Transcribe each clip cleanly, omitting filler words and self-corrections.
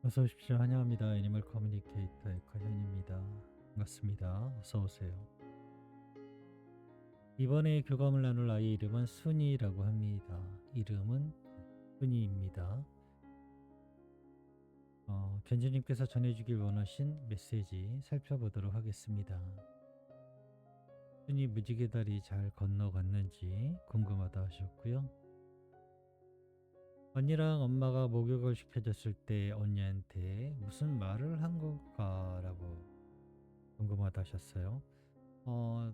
어서 오십시오. 환영합니다. 애니멀 커뮤니케이터 에커현입니다. 반갑습니다. 어서 오세요. 이번에 교감을 나눌 아이의 이름은 순이라고 합니다. 이름은 순이입니다. 견주님께서 전해주길 원하신 메시지 살펴보도록 하겠습니다. 순이 무지개 다리 잘 건너갔는지 궁금하다 하셨고요. 언니랑 엄마가 목욕을 시켜줬을 때 언니한테 무슨 말을 한 걸까라고 궁금하다 하셨어요. 어,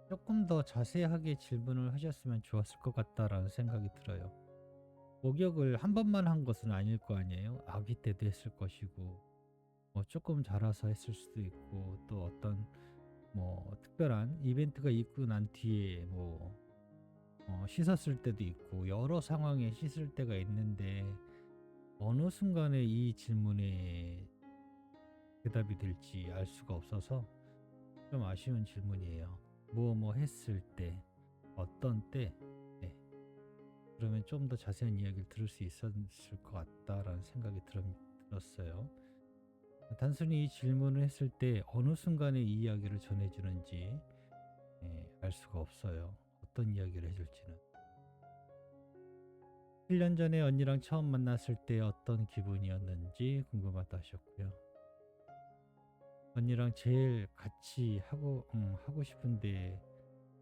조금 더 자세하게 질문을 하셨으면 좋았을 것 같다라는 생각이 들어요. 목욕을 한 번만 한 것은 아닐 거 아니에요. 아기 때도 했을 것이고, 뭐 조금 자라서 했을 수도 있고, 또 어떤 뭐 특별한 이벤트가 있고 난 뒤에 뭐 씻었을 때도 있고 여러 상황에 씻을 때가 있는데 어느 순간에 이 질문에 대답이 될지 알 수가 없어서 좀 아쉬운 질문이에요. 뭐 했을 때, 어떤 때, 네. 그러면 좀 더 자세한 이야기를 들을 수 있었을 것 같다라는 생각이 들었어요. 단순히 이 질문을 했을 때 어느 순간에 이 이야기를 전해주는지 알 수가 없어요. 어떤 이야기를 해줄지는. 1년 전에 언니랑 처음 만났을 때 어떤 기분이었는지 궁금하다 하셨고요. 언니랑 제일 같이 하고 싶은데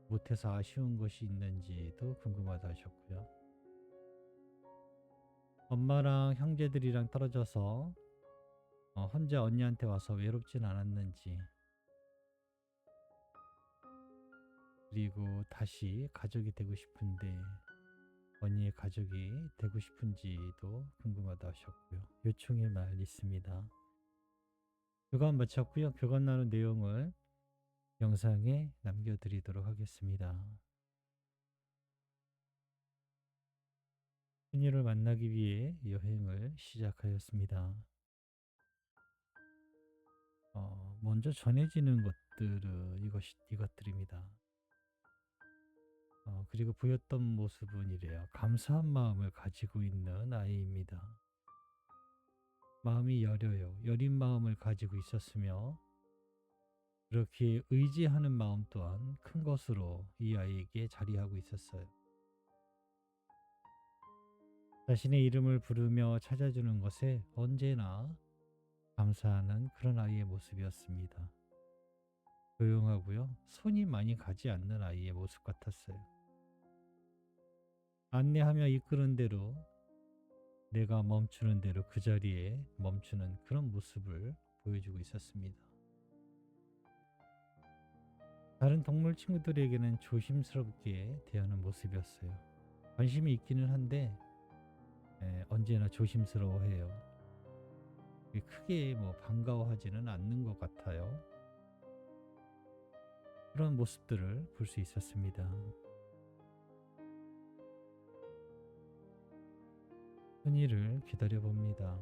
못해서 아쉬운 것이 있는지도 궁금하다 하셨고요. 엄마랑 형제들이랑 떨어져서 혼자 언니한테 와서 외롭진 않았는지, 그리고 다시 가족이 되고 싶은데 언니의 가족이 되고 싶은지도 궁금하다 하셨고요. 요청의 말 있습니다. 교감 마쳤고요. 교감 나눈 내용을 영상에 남겨드리도록 하겠습니다. 순이를 만나기 위해 여행을 시작하였습니다. 먼저 전해지는 것들은 이것들입니다. 그리고 보였던 모습은 이래요. 감사한 마음을 가지고 있는 아이입니다. 마음이 여려요. 여린 마음을 가지고 있었으며 그렇게 의지하는 마음 또한 큰 것으로 이 아이에게 자리하고 있었어요. 자신의 이름을 부르며 찾아주는 것에 언제나 감사하는 그런 아이의 모습이었습니다. 조용하고요. 손이 많이 가지 않는 아이의 모습 같았어요. 안내하며 이끄는 대로, 내가 멈추는 대로 그 자리에 멈추는 그런 모습을 보여주고 있었습니다. 다른 동물 친구들에게는 조심스럽게 대하는 모습이었어요. 관심이 있기는 한데 언제나 조심스러워해요. 크게 반가워하지는 않는 것 같아요. 그런 모습들을 볼 수 있었습니다. 순이를 기다려봅니다.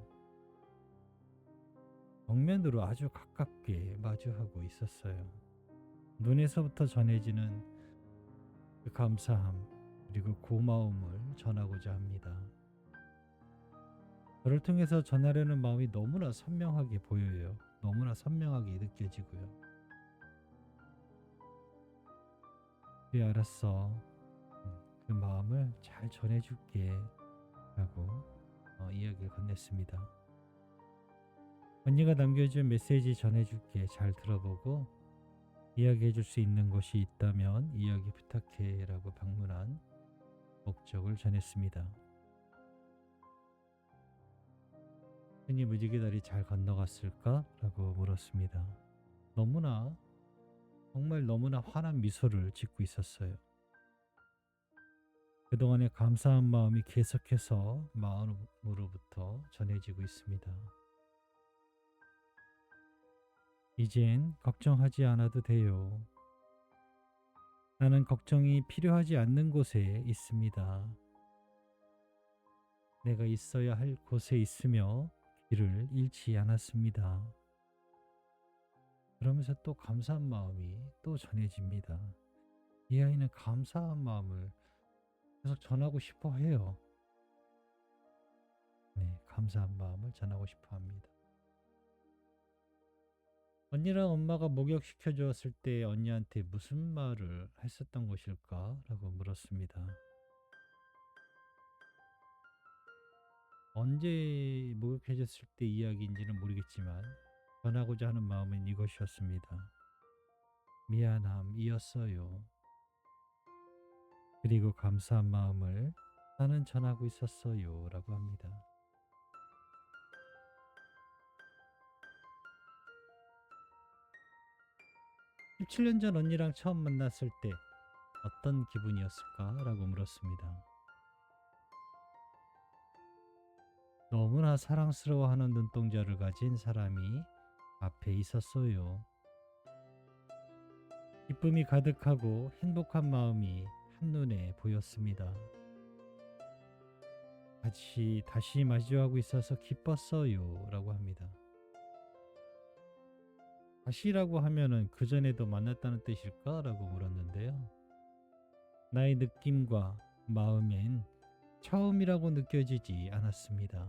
정면으로 아주 가깝게 마주하고 있었어요. 눈에서부터 전해지는 그 감사함 그리고 고마움을 전하고자 합니다. 저를 통해서 전하려는 마음이 너무나 선명하게 보여요. 너무나 선명하게 느껴지고요. 그래 알았어. 그 마음을 잘 전해줄게 라고 이야기를 건넸습니다. 언니가 남겨준 메시지 전해줄게. 잘 들어보고 이야기해줄 수 있는 것이 있다면 이야기 부탁해 라고 방문한 목적을 전했습니다. 흔히 무지개 다리 잘 건너갔을까? 라고 물었습니다. 정말 너무나 환한 미소를 짓고 있었어요. 그동안의 감사한 마음이 계속해서 마음으로부터 전해지고 있습니다. 이젠 걱정하지 않아도 돼요. 나는 걱정이 필요하지 않는 곳에 있습니다. 내가 있어야 할 곳에 있으며 길을 잃지 않았습니다. 그러면서 또 감사한 마음이 또 전해집니다. 이 아이는 감사한 마음을 계속 전하고 싶어 해요. 네, 감사한 마음을 전하고 싶어 합니다. 언니랑 엄마가 목욕시켜 주었을 때 언니한테 무슨 말을 했었던 것일까? 라고 물었습니다. 언제 목욕해 줬을 때 이야기인지는 모르겠지만 전하고자 하는 마음은 이것이었습니다. 미안함이었어요. 그리고 감사한 마음을 나는 전하고 있었어요. 라고 합니다. 17년 전 언니랑 처음 만났을 때 어떤 기분이었을까? 라고 물었습니다. 너무나 사랑스러워하는 눈동자를 가진 사람이 앞에 있었어요. 기쁨이 가득하고 행복한 마음이 한눈에 보였습니다. 다시 마주하고 있어서 기뻤어요. 라고 합니다. 다시라고 하면은 그전에도 만났다는 뜻일까? 라고 물었는데요. 나의 느낌과 마음엔 처음이라고 느껴지지 않았습니다.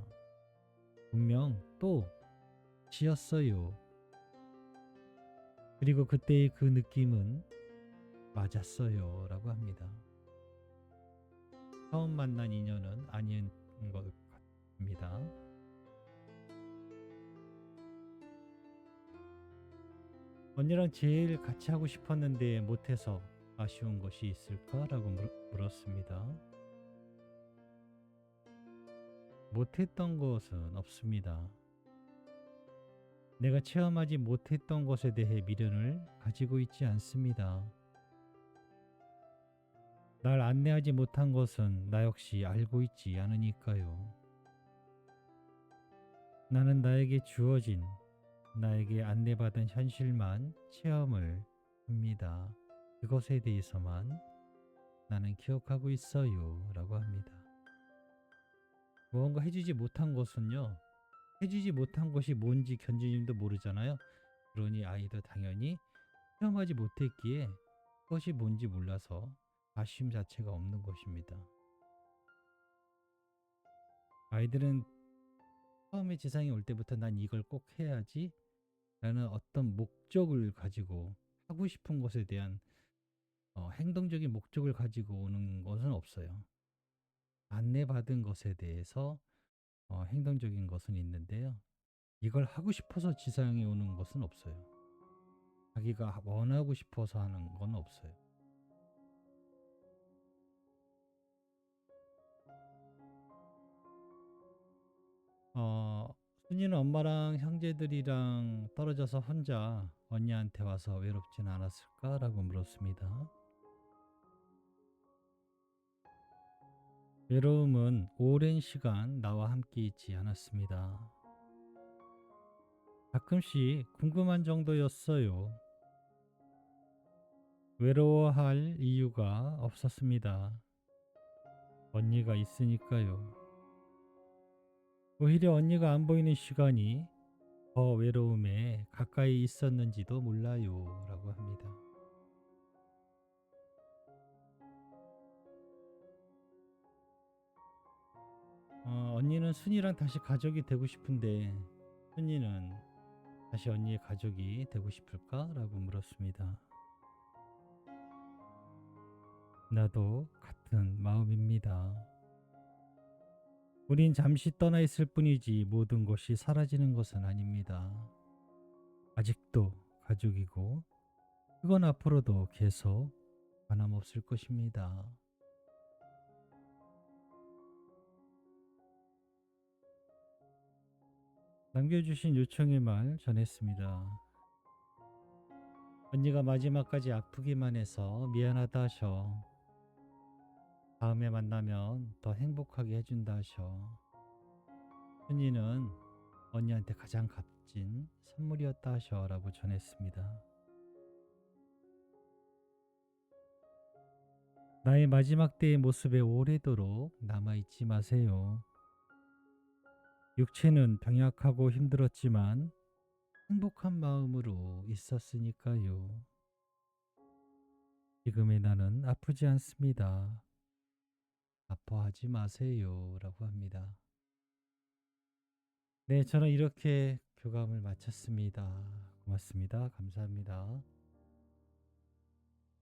분명 또 지었어요. 그리고 그때의 그 느낌은 맞았어요. 라고 합니다. 처음 만난 인연은 아닌 것 같습니다. 언니랑 제일 같이 하고 싶었는데 못해서 아쉬운 것이 있을까라고 물었습니다. 못했던 것은 없습니다. 내가 체험하지 못했던 것에 대해 미련을 가지고 있지 않습니다. 날 안내하지 못한 것은 나 역시 알고 있지 않으니까요. 나는 나에게 주어진, 나에게 안내받은 현실만 체험을 합니다. 그것에 대해서만 나는 기억하고 있어요. 라고 합니다. 무언가 해주지 못한 것은요, 해주지 못한 것이 뭔지 견주님도 모르잖아요. 그러니 아이도 당연히 체험하지 못했기에 그것이 뭔지 몰라서 아쉬움 자체가 없는 것입니다. 아이들은 처음에 지상에 올 때부터 난 이걸 꼭 해야지 라는 어떤 목적을 가지고 하고 싶은 것에 대한 행동적인 목적을 가지고 오는 것은 없어요. 안내받은 것에 대해서 행동적인 것은 있는데요. 이걸 하고 싶어서 지상에 오는 것은 없어요. 자기가 원하고 싶어서 하는 건 없어요. 순이는 엄마랑 형제들이랑 떨어져서 혼자 언니한테 와서 외롭진 않았을까라고 물었습니다. 외로움은 오랜 시간 나와 함께 있지 않았습니다. 가끔씩 궁금한 정도였어요. 외로워할 이유가 없었습니다. 언니가 있으니까요. 오히려 언니가 안 보이는 시간이 더 외로움에 가까이 있었는지도 몰라요. 라고 합니다. 언니는 순이랑 다시 가족이 되고 싶은데 순이는 다시 언니의 가족이 되고 싶을까? 라고 물었습니다. 나도 같은 마음입니다. 우린 잠시 떠나 있을 뿐이지 모든 것이 사라지는 것은 아닙니다. 아직도 가족이고 그건 앞으로도 계속 변함없을 것입니다. 남겨주신 요청의 말 전했습니다. 언니가 마지막까지 아프기만 해서 미안하다 하셔. 다음에 만나면 더 행복하게 해준다 하셔. 순이는 언니한테 가장 값진 선물이었다 하셔 라고 전했습니다. 나의 마지막 때의 모습에 오래도록 남아있지 마세요. 육체는 병약하고 힘들었지만 행복한 마음으로 있었으니까요. 지금의 나는 아프지 않습니다. 아파하지 마세요. 라고 합니다. 네, 저는 이렇게 교감을 마쳤습니다. 고맙습니다. 감사합니다.